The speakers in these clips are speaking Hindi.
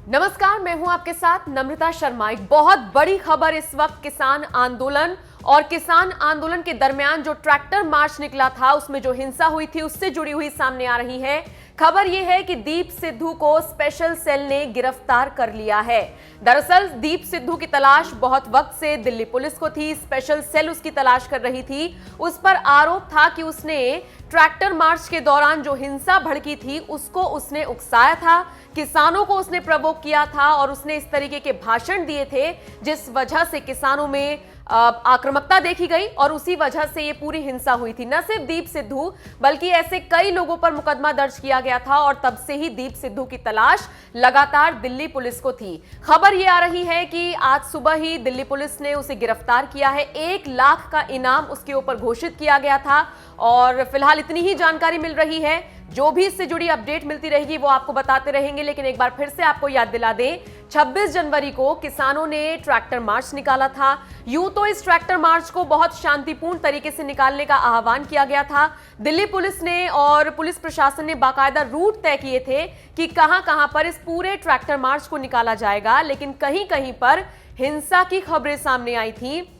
नमस्कार, मैं हूं आपके साथ नम्रता शर्मा। एक बहुत बड़ी खबर इस वक्त किसान आंदोलन और किसान आंदोलन के दरमियान जो ट्रैक्टर मार्च निकला था उसमें जो हिंसा हुई थी उससे जुड़ी हुई सामने आ रही है। खबर यह है कि दीप सिद्धू को स्पेशल सेल ने गिरफ्तार कर लिया है। दरअसल दीप सिद्धू की तलाश बहुत वक्त से दिल्ली पुलिस को थी। स्पेशल सेल उसकी तलाश कर रही थी। उस पर आरोप था कि उसने ट्रैक्टर मार्च के दौरान जो हिंसा भड़की थी उसको उसने उकसाया था, किसानों को उसने प्रवोक किया था और उसने इस तरीके के भाषण दिए थे जिस वजह से किसानों में आक्रामकता देखी गई और उसी वजह से ये पूरी हिंसा हुई थी। न सिर्फ दीप सिद्धू बल्कि ऐसे कई लोगों पर मुकदमा दर्ज किया गया था और तब से ही दीप सिद्धू की तलाश लगातार दिल्ली पुलिस को थी। खबर ये आ रही है कि आज सुबह ही दिल्ली पुलिस ने उसे गिरफ्तार किया है। 1 लाख का इनाम उसके ऊपर घोषित किया गया था और फिलहाल इतनी ही जानकारी मिल रही है। जो भी इससे जुड़ी अपडेट मिलती रहेगी वो आपको बताते रहेंगे। लेकिन एक बार फिर से आपको याद दिला दें, 26 जनवरी को किसानों ने ट्रैक्टर मार्च निकाला था। यूं तो इस ट्रैक्टर मार्च को बहुत शांतिपूर्ण तरीके से निकालने का आह्वान किया गया था। दिल्ली पुलिस ने और पुलिस प्रशासन ने बाकायदा रूट तय किए थे कि कहां पर इस पूरे ट्रैक्टर मार्च को निकाला जाएगा, लेकिन कहीं कहीं पर हिंसा की खबरें सामने आई थी।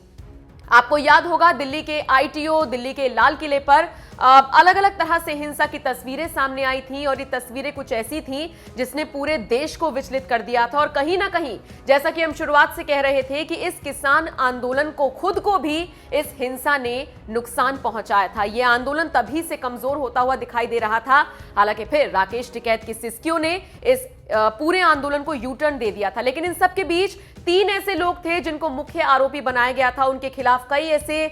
आपको याद होगा दिल्ली के आईटीओ, दिल्ली के लाल किले पर अलग अलग तरह से हिंसा की तस्वीरें सामने आई थी और ये तस्वीरें कुछ ऐसी थी जिसने पूरे देश को विचलित कर दिया था। और कहीं ना कहीं जैसा कि हम शुरुआत से कह रहे थे कि इस किसान आंदोलन को खुद को भी इस हिंसा ने नुकसान पहुंचाया था। यह आंदोलन तभी से कमजोर होता हुआ दिखाई दे रहा था। हालांकि फिर राकेश टिकैत की सिस्कियों ने इस पूरे आंदोलन को यू टर्न दे दिया था। लेकिन इन सब के बीच 3 ऐसे लोग थे जिनको मुख्य आरोपी बनाया गया था। उनके खिलाफ कई ऐसे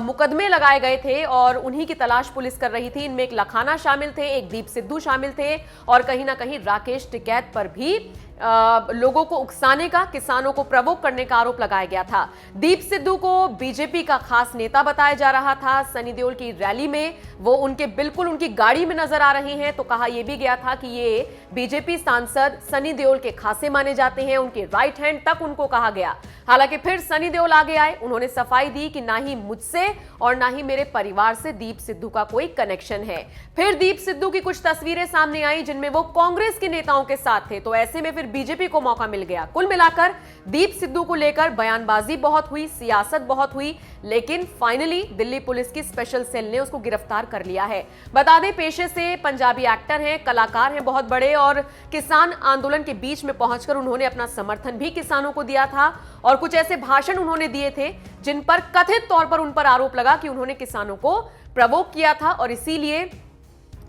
मुकदमे लगाए गए थे और उन्हीं की तलाश पुलिस कर रही थी। इनमें एक लखाना शामिल थे, एक दीप सिद्धू शामिल थे और कहीं ना कहीं राकेश टिकैत पर भी लोगों को उकसाने का, किसानों को प्रवोक करने का आरोप लगाया गया था। दीप सिद्धू को बीजेपी का खास नेता बताया जा रहा था। सनी देओल की रैली में वो बिल्कुल उनकी गाड़ी में नजर आ रहे हैं, तो कहा यह भी गया था कि ये बीजेपी सांसद सनी देओल के खासे माने जाते हैं, उनके राइट हैंड तक उनको कहा गया। हालांकि फिर सनी देओल आगे आए, उन्होंने सफाई दी कि ना ही मुझसे और ना ही मेरे परिवार से दीप सिद्धू का कोई कनेक्शन है। फिर दीप सिद्धू की कुछ तस्वीरें सामने आई जिनमें वो कांग्रेस के नेताओं के साथ थे, तो ऐसे में फिर बीजेपी को मौका मिल गया। कुल मिलाकर दीप सिद्धू को लेकर बयानबाजी बहुत हुई, सियासत बहुत हुई, लेकिन फाइनली दिल्ली पुलिस की स्पेशल सेल ने उसको गिरफ्तार कर लिया है। बता दें, पेशे से पंजाबी एक्टर हैं, कलाकार हैं बहुत बड़े और किसान आंदोलन के बीच में पहुंचकर उन्होंने अपना समर्थन भी किसानों को दिया था और कुछ ऐसे भाषण उन्होंने दिए थे जिन पर कथित तौर पर उन पर आरोप लगा कि उन्होंने किसानों को प्रवोक किया था और इसीलिए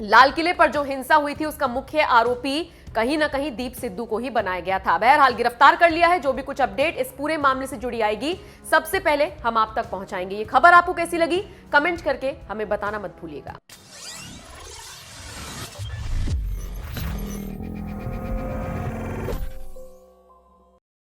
लाल किले पर जो हिंसा हुई थी उसका मुख्य आरोपी कहीं ना कहीं दीप सिद्धू को ही बनाया गया था। बहरहाल गिरफ्तार कर लिया है। जो भी कुछ अपडेट इस पूरे मामले से जुड़ी आएगी सबसे पहले हम आप तक पहुंचाएंगे। ये खबर आपको कैसी लगी कमेंट करके हमें बताना मत भूलिएगा।